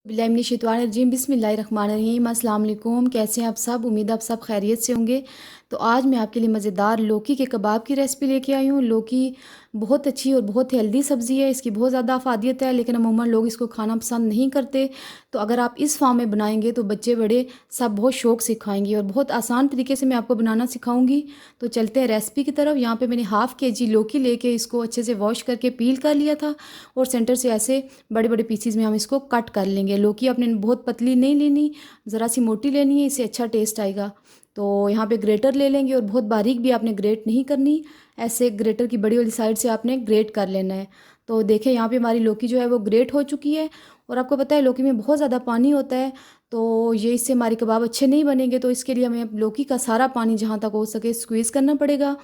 बिस्मिल्लाहिर्रहमानिर्रहीम बिस्मिल्लाहिर्रहमानिर्रहीम अस्सलाम वालेकुम। कैसे हैं आप सब? उम्मीद आप सब खैरियत से होंगे। तो आज मैं आपके लिए मज़ेदार लौकी के कबाब की रेसिपी लेके आई हूँ। लौकी बहुत अच्छी और बहुत हेल्दी सब्ज़ी है, इसकी बहुत ज़्यादा अफादियत है, लेकिन अमूमन लोग इसको खाना पसंद नहीं करते। तो अगर आप इस फॉर्म में बनाएंगे तो बच्चे बड़े सब बहुत शौक़ से खाएंगे और बहुत आसान तरीके से मैं आपको बनाना सिखाऊंगी। तो चलते हैं रेसिपी की तरफ। यहाँ पे मैंने हाफ़ kg लौकी लेके इसको अच्छे से वॉश करके पील कर लिया था और सेंटर से ऐसे बड़े बड़े पीसीज में हम इसको कट कर लेंगे। लौकी अपने बहुत पतली नहीं लेनी, ज़रा सी मोटी लेनी है, इससे अच्छा टेस्ट आएगा। तो यहाँ पे ग्रेटर ले लेंगे और बहुत बारीक भी आपने ग्रेट नहीं करनी, ऐसे ग्रेटर की बड़ी वाली साइड से आपने ग्रेट कर लेना है। तो देखें यहाँ पे हमारी लौकी जो है वो ग्रेट हो चुकी है। और आपको पता है लौकी में बहुत ज़्यादा पानी होता है, तो ये इससे हमारे कबाब अच्छे नहीं बनेंगे। तो इसके लिए हमें लौकी का सारा पानी जहाँ तक हो सके स्क्वीज़ करना पड़ेगा।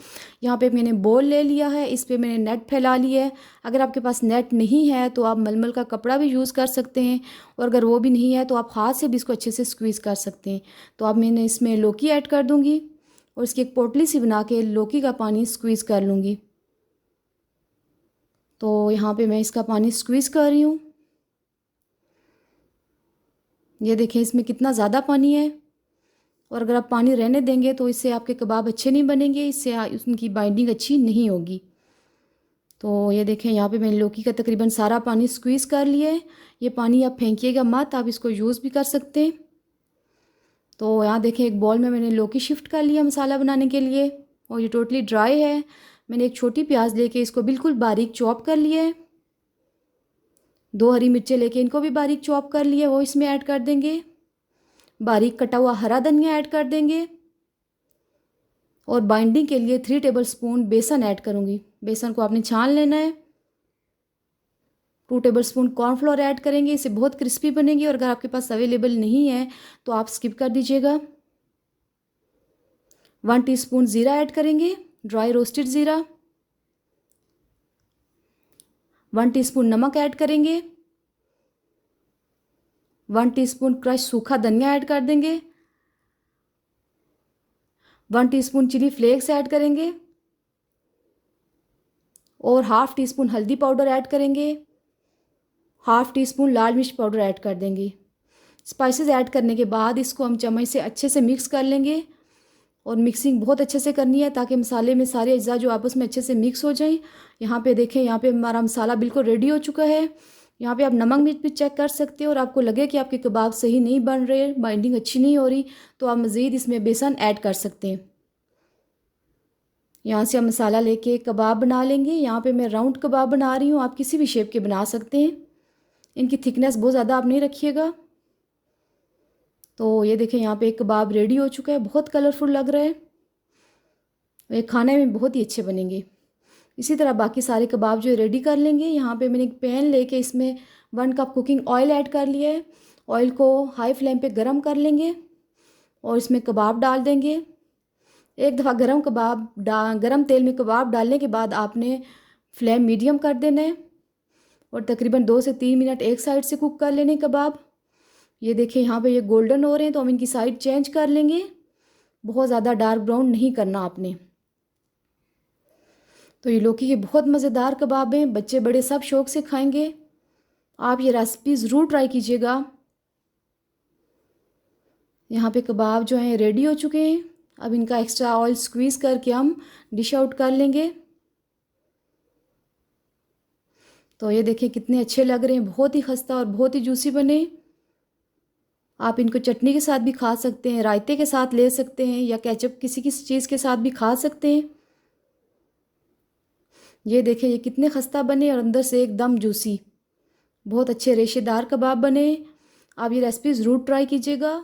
यहाँ पे मैंने बोल ले लिया है, इस पर मैंने नेट फैला लिया है। अगर आपके पास नेट नहीं है तो आप मलमल का कपड़ा भी यूज़ कर सकते हैं, और अगर वो भी नहीं है तो आप हाथ से भी इसको अच्छे से स्क्वीज़ कर सकते हैं। तो अब मैंने इसमें लौकी ऐड कर दूँगी और इसकी एक पोटली सी बना के लौकी का पानी स्क्वीज़ कर लूँगी। तो यहाँ पे मैं इसका पानी स्क्वीज़ कर रही हूँ। ये देखें इसमें कितना ज़्यादा पानी है, और अगर आप पानी रहने देंगे तो इससे आपके कबाब अच्छे नहीं बनेंगे, इससे उनकी बाइंडिंग अच्छी नहीं होगी। तो ये देखें यहाँ पे मैंने लौकी का तकरीबन सारा पानी स्क्वीज़ कर लिया है। ये पानी आप फेंकिएगा मत, आप इसको यूज़ भी कर सकते हैं। तो यहाँ देखें एक बॉल में मैंने लौकी शिफ्ट कर लिया मसाला बनाने के लिए, और ये टोटली ड्राई है। मैंने एक छोटी प्याज लेके इसको बिल्कुल बारीक चॉप कर लिया है। 2 हरी मिर्चें लेके इनको भी बारीक चॉप कर लिया, वो इसमें ऐड कर देंगे। बारीक कटा हुआ हरा धनिया ऐड कर देंगे, और बाइंडिंग के लिए 3 टेबलस्पून बेसन ऐड करूँगी। बेसन को आपने छान लेना है। 2 टेबलस्पून कॉर्नफ्लोर ऐड करेंगे, इससे बहुत क्रिस्पी बनेगी, और अगर आपके पास अवेलेबल नहीं है तो आप स्किप कर दीजिएगा। 1 टीस्पून ज़ीरा ऐड करेंगे, ड्राई रोस्टेड ज़ीरा। 1 टीस्पून नमक ऐड करेंगे। 1 टीस्पून क्रश सूखा धनिया ऐड कर देंगे। 1 टीस्पून चिली फ्लेक्स ऐड करेंगे, और हाफ़ टीस्पून हल्दी पाउडर ऐड करेंगे। हाफ़ टीस्पून लाल मिर्च पाउडर ऐड कर देंगे। स्पाइसेस ऐड करने के बाद इसको हम चम्मच से अच्छे से मिक्स कर लेंगे, और मिक्सिंग बहुत अच्छे से करनी है ताकि मसाले में सारे अज्जा जो आपस में अच्छे से मिक्स हो जाएं। यहाँ पे देखें, यहाँ पे हमारा मसाला बिल्कुल रेडी हो चुका है। यहाँ पे आप नमक मिर्च भी चेक कर सकते हो, और आपको लगे कि आपके कबाब सही नहीं बन रहे, बाइंडिंग अच्छी नहीं हो रही, तो आप मज़ीद इसमें बेसन ऐड कर सकते हैं। यहाँ से हम मसाला लेके कबाब बना लेंगे। यहाँ पे मैं राउंड कबाब बना रही हूँ, आप किसी भी शेप के बना सकते हैं। इनकी थिकनेस बहुत ज़्यादा आप नहीं रखिएगा। तो ये देखें यहाँ पे एक कबाब रेडी हो चुका है, बहुत कलरफुल लग रहा है, ये खाने में बहुत ही अच्छे बनेंगे। इसी तरह बाकी सारे कबाब जो रेडी कर लेंगे। यहाँ पे मैंने एक पैन लेके इसमें 1 कप कुकिंग ऑयल ऐड कर लिया है। ऑयल को हाई फ्लेम पे गरम कर लेंगे और इसमें कबाब डाल देंगे। एक दफ़ा गरम तेल में कबाब डालने के बाद आपने फ्लेम मीडियम कर देना है, और तकरीबन 2 से 3 मिनट एक साइड से कुक कर लेने कबाब। ये देखिए यहाँ पे ये गोल्डन हो रहे हैं, तो हम इनकी साइड चेंज कर लेंगे। बहुत ज़्यादा डार्क ब्राउन नहीं करना आपने। तो ये लौकी के बहुत मज़ेदार कबाब हैं, बच्चे बड़े सब शौक़ से खाएंगे। आप ये रेसिपी ज़रूर ट्राई कीजिएगा। यहाँ पे कबाब जो हैं रेडी हो चुके हैं। अब इनका एक्स्ट्रा ऑयल स्क्वीज़ करके हम डिश आउट कर लेंगे। तो ये देखिए कितने अच्छे लग रहे हैं, बहुत ही खस्ता और बहुत ही जूसी बने। आप इनको चटनी के साथ भी खा सकते हैं, रायते के साथ ले सकते हैं, या केचप किसी किसी चीज़ के साथ भी खा सकते हैं। ये देखिए ये कितने खस्ता बने और अंदर से एकदम जूसी, बहुत अच्छे रेशेदार कबाब बने। आप ये रेसिपी ज़रूर ट्राई कीजिएगा।